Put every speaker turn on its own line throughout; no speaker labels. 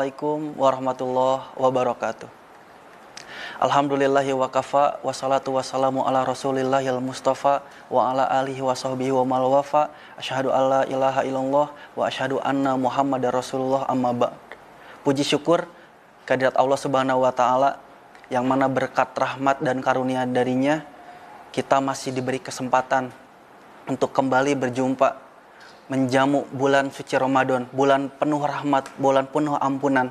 Assalamualaikum warahmatullahi wabarakatuh. Alhamdulillahi wa kafa, wassalatu wassalamu ala rasulillahil mustafa, wa ala alihi wa sahbihi wa mal wafa, asyhadu alla ilaha illallah, wa asyhadu anna muhammadar rasulullah amma ba'd. Puji syukur kehadirat Allah subhanahu wa ta'ala, yang mana berkat rahmat dan karunia darinya, kita masih diberi kesempatan untuk kembali berjumpa menjamu bulan suci Ramadan, bulan penuh rahmat, bulan penuh ampunan,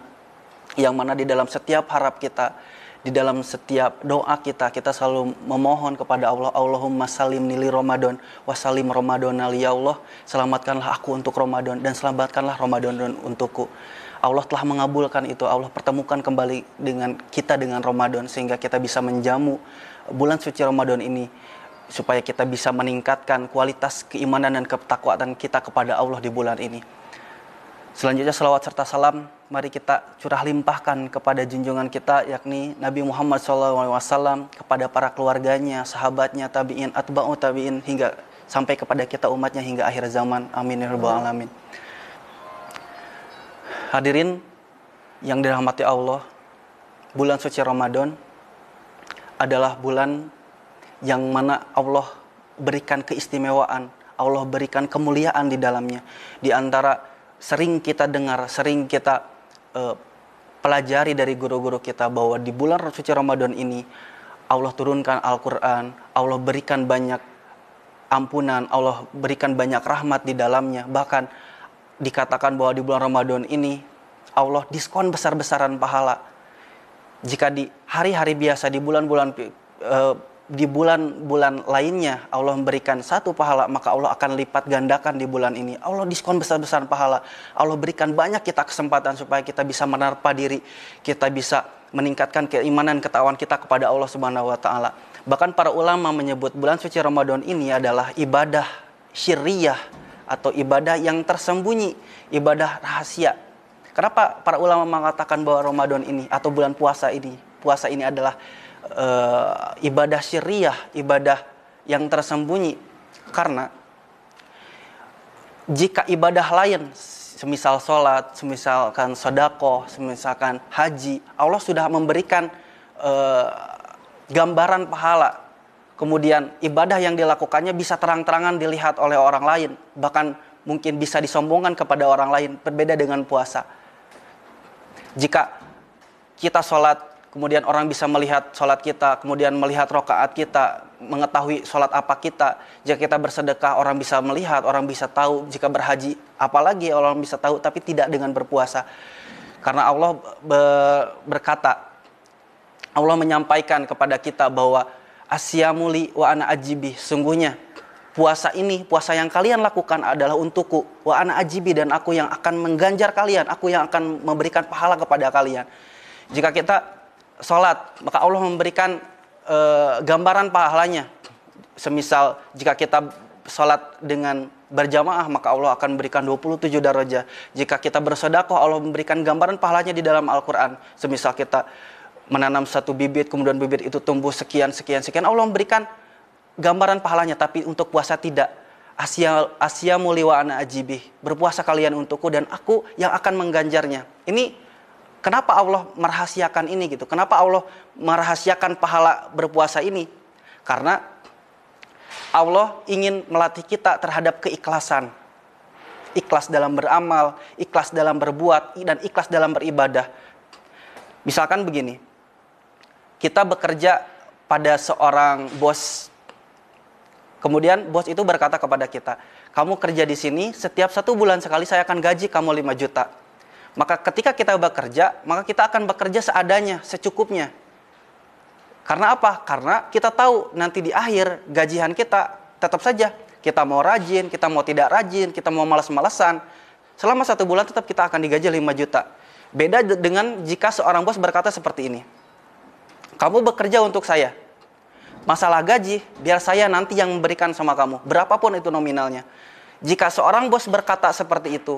yang mana di dalam setiap harap kita, di dalam setiap doa kita selalu memohon kepada Allah, Allahumma salimni li Ramadan wa salim Ramadan li, ya Allah, selamatkanlah aku untuk Ramadan dan selamatkanlah Ramadan untukku. Allah telah mengabulkan itu. Allah pertemukan kembali dengan kita dengan Ramadan, sehingga kita bisa menjamu bulan suci Ramadan ini, supaya kita bisa meningkatkan kualitas keimanan dan ketakwaan kita kepada Allah di bulan ini. Selanjutnya salawat serta salam mari kita curah limpahkan kepada junjungan kita, yakni Nabi Muhammad SAW, kepada para keluarganya, sahabatnya, tabi'in, atba'u tabi'in, hingga sampai kepada kita umatnya hingga akhir zaman. Amin ya rabbal alamin. Hadirin yang dirahmati Allah, bulan suci Ramadan adalah bulan yang mana Allah berikan keistimewaan, Allah berikan kemuliaan di dalamnya. Di antara sering kita dengar, sering kita pelajari dari guru-guru kita, bahwa di bulan suci Ramadan ini Allah turunkan Al-Quran, Allah berikan banyak ampunan, Allah berikan banyak rahmat di dalamnya. Bahkan dikatakan bahwa di bulan Ramadan ini Allah diskon besar-besaran pahala. Jika di hari-hari biasa, di bulan-bulan lainnya Allah memberikan satu pahala, maka Allah akan lipat gandakan di bulan ini. Allah diskon besar-besaran pahala. Allah berikan banyak kita kesempatan supaya kita bisa menerpa diri, kita bisa meningkatkan keimanan, ketakwaan kita kepada Allah Subhanahu wa taala. Bahkan para ulama menyebut bulan suci Ramadan ini adalah ibadah syirriyah atau ibadah yang tersembunyi, ibadah rahasia. Kenapa para ulama mengatakan bahwa Ramadan ini atau bulan puasa ini adalah ibadah syirriyah, ibadah yang tersembunyi? Karena jika ibadah lain, semisal sholat, semisalkan sedekah, semisalkan haji, Allah sudah memberikan gambaran pahala. Kemudian ibadah yang dilakukannya bisa terang-terangan dilihat oleh orang lain, bahkan mungkin bisa disombongkan kepada orang lain. Berbeda dengan puasa. Jika kita sholat, kemudian orang bisa melihat sholat kita, kemudian melihat rokaat kita, mengetahui sholat apa kita. Jika kita bersedekah, orang bisa melihat, orang bisa tahu. Jika berhaji, apalagi orang bisa tahu, tapi tidak dengan berpuasa. Karena Allah berkata, Allah menyampaikan kepada kita bahwa asyamuli wa ana ajibi, sungguhnya puasa ini, puasa yang kalian lakukan adalah untukku, wa ana ajibi, dan aku yang akan mengganjar kalian, aku yang akan memberikan pahala kepada kalian. Jika kita sholat, maka Allah memberikan gambaran pahalanya. Semisal jika kita sholat dengan berjamaah, maka Allah akan memberikan 27 darajah. Jika kita bersedekah, Allah memberikan gambaran pahalanya di dalam Al-Quran. Semisal kita menanam satu bibit, kemudian bibit itu tumbuh sekian, Allah memberikan gambaran pahalanya. Tapi untuk puasa tidak. Asyamuli wa ana ajibih, berpuasa kalian untukku dan aku yang akan mengganjarnya. Ini kenapa Allah merahasiakan ini gitu? Kenapa Allah merahasiakan pahala berpuasa ini? Karena Allah ingin melatih kita terhadap keikhlasan. Ikhlas dalam beramal, ikhlas dalam berbuat, dan ikhlas dalam beribadah. Misalkan begini, kita bekerja pada seorang bos. Kemudian bos itu berkata kepada kita, kamu kerja di sini, setiap 1 bulan sekali saya akan gaji kamu 5 juta. Maka ketika kita bekerja, maka kita akan bekerja seadanya, secukupnya. Karena apa? Karena kita tahu nanti di akhir gajian kita tetap saja. Kita mau rajin, kita mau tidak rajin, kita mau malas-malasan. Selama 1 bulan tetap kita akan digaji 5 juta. Beda dengan jika seorang bos berkata seperti ini. Kamu bekerja untuk saya. Masalah gaji, biar saya nanti yang memberikan sama kamu. Berapapun itu nominalnya. Jika seorang bos berkata seperti itu,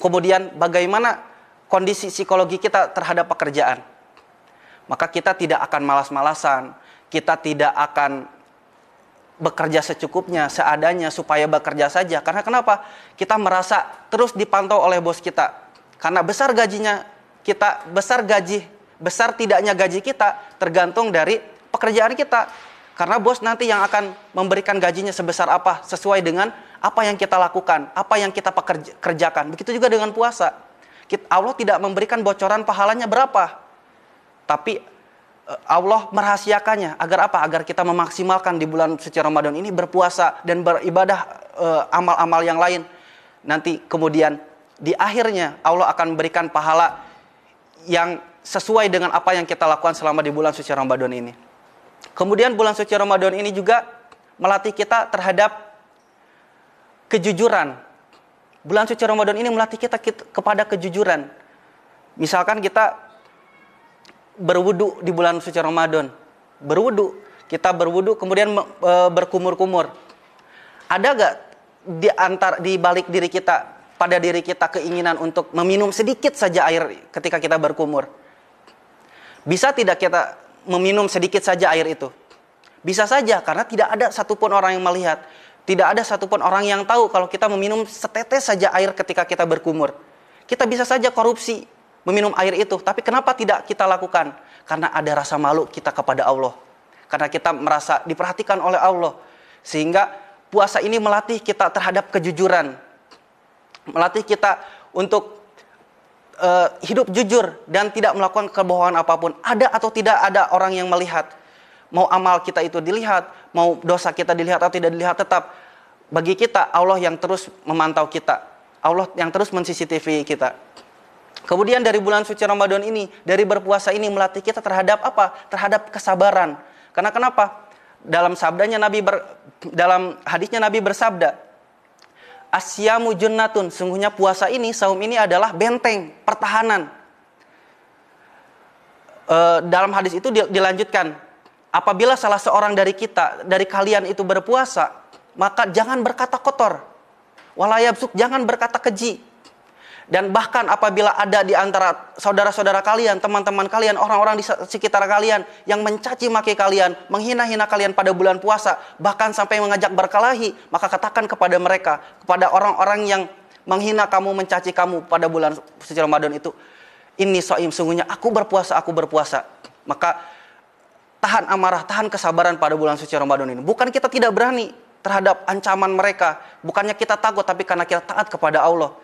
kemudian bagaimana kondisi psikologi kita terhadap pekerjaan? Maka kita tidak akan malas-malasan, kita tidak akan bekerja secukupnya, seadanya, supaya bekerja saja. Karena kenapa? Kita merasa terus dipantau oleh bos kita. Karena besar gajinya kita, besar tidaknya gaji kita tergantung dari pekerjaan kita. Karena bos nanti yang akan memberikan gajinya sebesar apa, sesuai dengan apa yang kita lakukan, apa yang kita kerjakan. Begitu juga dengan puasa. Allah tidak memberikan bocoran pahalanya berapa, tapi Allah merahasiakannya. Agar apa? Agar kita memaksimalkan di bulan suci Ramadan ini berpuasa dan beribadah amal-amal yang lain. Nanti kemudian di akhirnya Allah akan memberikan pahala yang sesuai dengan apa yang kita lakukan selama di bulan suci Ramadan ini. Kemudian bulan suci Ramadan ini juga melatih kita terhadap kejujuran. Bulan suci Ramadan ini melatih kita kepada kejujuran. Misalkan kita berwudu di bulan suci Ramadan. Kita berwudu kemudian berkumur-kumur. Ada gak di balik diri kita, pada diri kita keinginan untuk meminum sedikit saja air ketika kita berkumur? Bisa tidak kita meminum sedikit saja air itu? Bisa saja, karena tidak ada satupun orang yang melihat. Tidak ada satupun orang yang tahu kalau kita meminum setetes saja air ketika kita berkumur. Kita bisa saja korupsi meminum air itu. Tapi kenapa tidak kita lakukan? Karena ada rasa malu kita kepada Allah. Karena kita merasa diperhatikan oleh Allah. Sehingga puasa ini melatih kita terhadap kejujuran. Melatih kita untuk hidup jujur dan tidak melakukan kebohongan apapun. Ada atau tidak ada orang yang melihat. Mau amal kita itu dilihat, mau dosa kita dilihat atau tidak dilihat, tetap bagi kita Allah yang terus memantau kita. Allah yang terus men-CCTV kita. Kemudian dari bulan suci Ramadan ini, dari berpuasa ini melatih kita terhadap apa? Terhadap kesabaran. Karena kenapa? Dalam hadisnya Nabi bersabda, Asyamu junnatun, sungguhnya puasa ini, saum ini adalah benteng, pertahanan. Dalam hadis itu dilanjutkan, apabila salah seorang dari kalian itu berpuasa, maka jangan berkata kotor. Walayabsuk, jangan berkata keji. Dan bahkan apabila ada di antara saudara-saudara kalian, teman-teman kalian, orang-orang di sekitar kalian yang mencaci maki kalian, menghina-hina kalian pada bulan puasa, bahkan sampai mengajak berkelahi, maka katakan kepada mereka, kepada orang-orang yang menghina kamu, mencaci kamu pada bulan suci Ramadan itu, ini so'im, sungguhnya aku berpuasa. Maka tahan amarah, tahan kesabaran pada bulan suci Ramadan ini. Bukan kita tidak berani terhadap ancaman mereka, bukannya kita takut, tapi karena kita taat kepada Allah.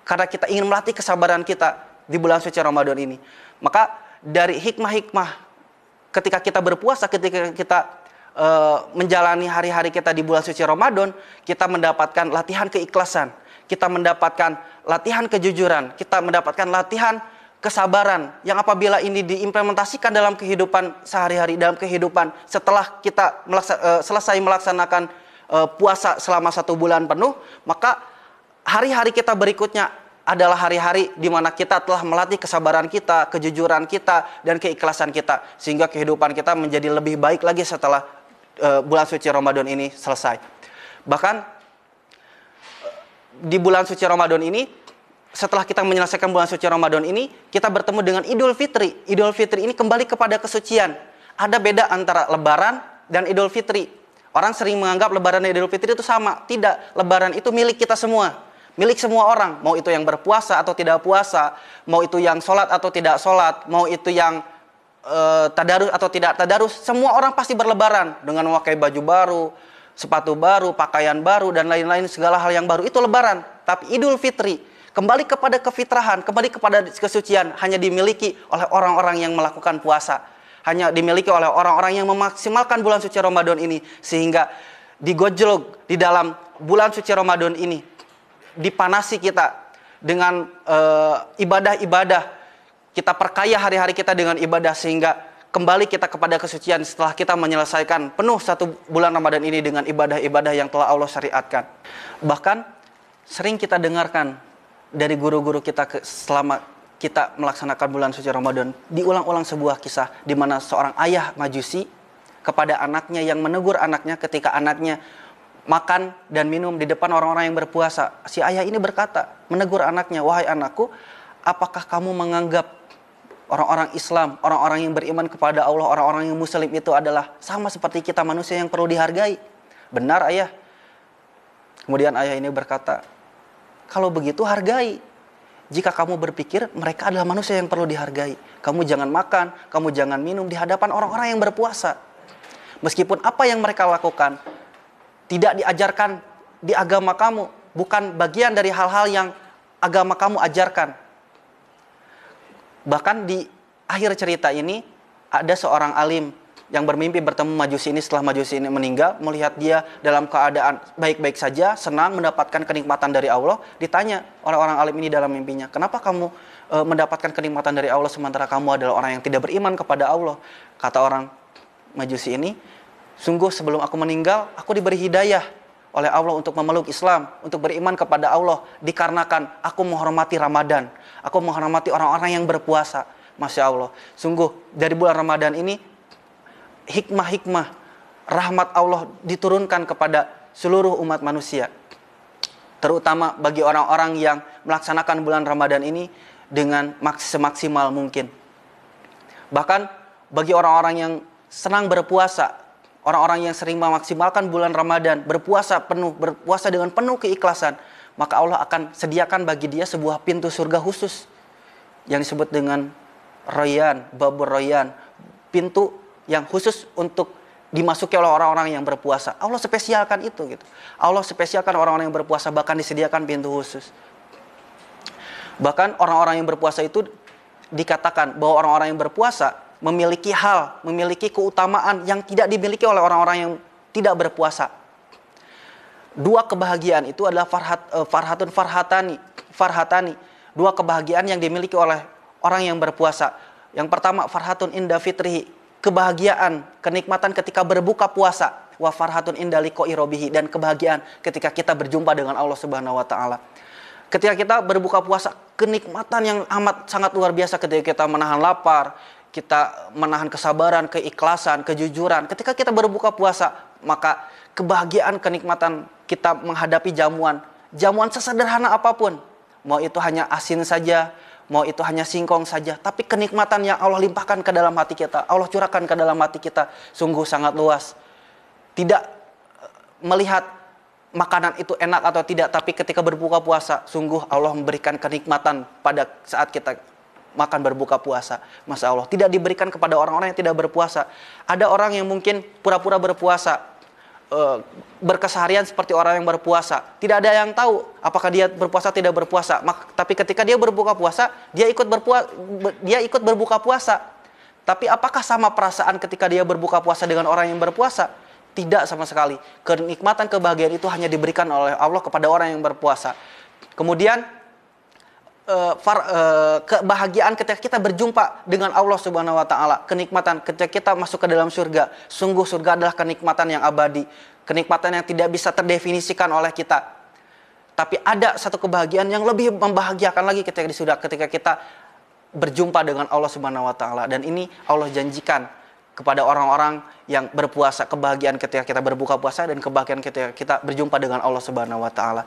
Karena kita ingin melatih kesabaran kita di bulan suci Ramadan ini. Maka dari hikmah-hikmah ketika kita berpuasa, ketika kita menjalani hari-hari kita di bulan suci Ramadan, kita mendapatkan latihan keikhlasan, kita mendapatkan latihan kejujuran, kita mendapatkan latihan kesabaran yang apabila ini diimplementasikan dalam kehidupan sehari-hari, dalam kehidupan setelah kita selesai melaksanakan puasa selama 1 bulan penuh, maka hari-hari kita berikutnya adalah hari-hari di mana kita telah melatih kesabaran kita, kejujuran kita, dan keikhlasan kita. Sehingga kehidupan kita menjadi lebih baik lagi setelah bulan suci Ramadan ini selesai. Bahkan di bulan suci Ramadan ini, setelah kita menyelesaikan bulan suci Ramadan ini, kita bertemu dengan Idul Fitri. Idul Fitri ini kembali kepada kesucian. Ada beda antara Lebaran dan Idul Fitri. Orang sering menganggap Lebaran dan Idul Fitri itu sama. Tidak, Lebaran itu milik kita semua. Milik semua orang, mau itu yang berpuasa atau tidak puasa, mau itu yang sholat atau tidak sholat, mau itu yang tadarus atau tidak tadarus, semua orang pasti berlebaran dengan memakai baju baru, sepatu baru, pakaian baru, dan lain-lain, segala hal yang baru, itu lebaran. Tapi Idul Fitri, kembali kepada kefitrahan, kembali kepada kesucian, hanya dimiliki oleh orang-orang yang melakukan puasa, hanya dimiliki oleh orang-orang yang memaksimalkan bulan suci Ramadan ini, sehingga digojlok di dalam bulan suci Ramadan ini, dipanasi kita dengan ibadah-ibadah, kita perkaya hari-hari kita dengan ibadah, sehingga kembali kita kepada kesucian setelah kita menyelesaikan penuh 1 bulan Ramadan ini dengan ibadah-ibadah yang telah Allah syariatkan. Bahkan sering kita dengarkan dari guru-guru kita selama kita melaksanakan bulan suci Ramadan, diulang-ulang sebuah kisah di mana seorang ayah Majusi kepada anaknya yang menegur anaknya ketika anaknya makan dan minum di depan orang-orang yang berpuasa. Si ayah ini berkata, menegur anaknya, wahai anakku, apakah kamu menganggap orang-orang Islam, orang-orang yang beriman kepada Allah, orang-orang yang muslim itu adalah sama seperti kita manusia yang perlu dihargai? Benar ayah. Kemudian ayah ini berkata, kalau begitu hargai. Jika kamu berpikir mereka adalah manusia yang perlu dihargai, kamu jangan makan, kamu jangan minum di hadapan orang-orang yang berpuasa. Meskipun apa yang mereka lakukan tidak diajarkan di agama kamu, bukan bagian dari hal-hal yang agama kamu ajarkan. Bahkan di akhir cerita ini ada seorang alim yang bermimpi bertemu Majusi ini setelah Majusi ini meninggal, melihat dia dalam keadaan baik-baik saja, senang mendapatkan kenikmatan dari Allah. Ditanya oleh orang alim ini dalam mimpinya, kenapa kamu mendapatkan kenikmatan dari Allah sementara kamu adalah orang yang tidak beriman kepada Allah? Kata orang Majusi ini, sungguh sebelum aku meninggal, aku diberi hidayah oleh Allah untuk memeluk Islam, untuk beriman kepada Allah, dikarenakan aku menghormati Ramadan, aku menghormati orang-orang yang berpuasa. Masya Allah, sungguh dari bulan Ramadan ini hikmah-hikmah rahmat Allah diturunkan kepada seluruh umat manusia, terutama bagi orang-orang yang melaksanakan bulan Ramadan ini dengan semaksimal mungkin. Bahkan bagi orang-orang yang senang berpuasa, orang-orang yang sering memaksimalkan bulan Ramadan, berpuasa dengan penuh keikhlasan, maka Allah akan sediakan bagi dia sebuah pintu surga khusus yang disebut dengan Rayyan, Babur Rayyan, pintu yang khusus untuk dimasuki oleh orang-orang yang berpuasa. Allah spesialkan itu gitu. Allah spesialkan orang-orang yang berpuasa, bahkan disediakan pintu khusus. Bahkan orang-orang yang berpuasa itu dikatakan bahwa orang-orang yang berpuasa memiliki keutamaan yang tidak dimiliki oleh orang-orang yang tidak berpuasa. Dua kebahagiaan itu adalah farhatun farhatani. Dua kebahagiaan yang dimiliki oleh orang yang berpuasa. Yang pertama, farhatun inda fitrihi, kebahagiaan, kenikmatan ketika berbuka puasa. Wa farhatun inda liqa'i rabbihi, dan kebahagiaan ketika kita berjumpa dengan Allah Subhanahu wa taala. Ketika kita berbuka puasa, kenikmatan yang amat sangat luar biasa ketika kita menahan lapar, kita menahan kesabaran, keikhlasan, kejujuran. Ketika kita berbuka puasa, maka kebahagiaan, kenikmatan kita menghadapi jamuan sesederhana apapun. Mau itu hanya asin saja, mau itu hanya singkong saja, tapi kenikmatan yang Allah limpahkan ke dalam hati kita, Allah curahkan ke dalam hati kita, sungguh sangat luas. Tidak melihat makanan itu enak atau tidak, tapi ketika berbuka puasa, sungguh Allah memberikan kenikmatan pada saat kita makan berbuka puasa. Masya Allah, tidak diberikan kepada orang-orang yang tidak berpuasa. Ada orang yang mungkin pura-pura berpuasa, berkeseharian seperti orang yang berpuasa, tidak ada yang tahu apakah dia berpuasa tidak berpuasa. Tapi ketika dia berbuka puasa, dia ikut berbuka puasa. Tapi apakah sama perasaan ketika dia berbuka puasa dengan orang yang berpuasa? Tidak sama sekali. Kenikmatan, kebahagiaan itu hanya diberikan oleh Allah kepada orang yang berpuasa. Kemudian kebahagiaan ketika kita berjumpa dengan Allah Subhanahu wa taala, kenikmatan ketika kita masuk ke dalam surga. Sungguh surga adalah kenikmatan yang abadi, kenikmatan yang tidak bisa terdefinisikan oleh kita. Tapi ada satu kebahagiaan yang lebih membahagiakan lagi ketika di surga, ketika kita berjumpa dengan Allah Subhanahu wa taala, dan ini Allah janjikan kepada orang-orang yang berpuasa, kebahagiaan ketika kita berbuka puasa dan kebahagiaan ketika kita berjumpa dengan Allah Subhanahu wa taala.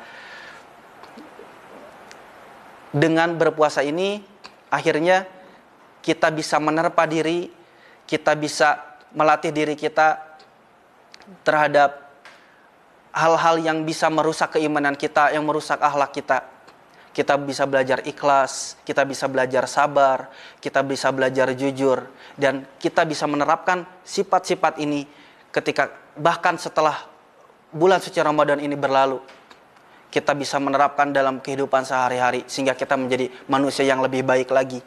Dengan berpuasa ini, akhirnya kita bisa menerpa diri, kita bisa melatih diri kita terhadap hal-hal yang bisa merusak keimanan kita, yang merusak akhlak kita. Kita bisa belajar ikhlas, kita bisa belajar sabar, kita bisa belajar jujur, dan kita bisa menerapkan sifat-sifat ini ketika bahkan setelah bulan suci Ramadan ini berlalu. Kita bisa menerapkan dalam kehidupan sehari-hari sehingga kita menjadi manusia yang lebih baik lagi,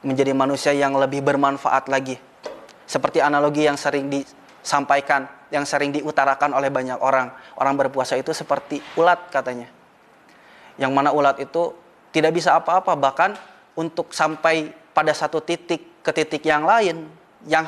menjadi manusia yang lebih bermanfaat lagi. Seperti analogi yang sering disampaikan, yang sering diutarakan oleh banyak orang. Orang berpuasa itu seperti ulat katanya. Yang mana ulat itu tidak bisa apa-apa, bahkan untuk sampai pada satu titik ke titik yang lain yang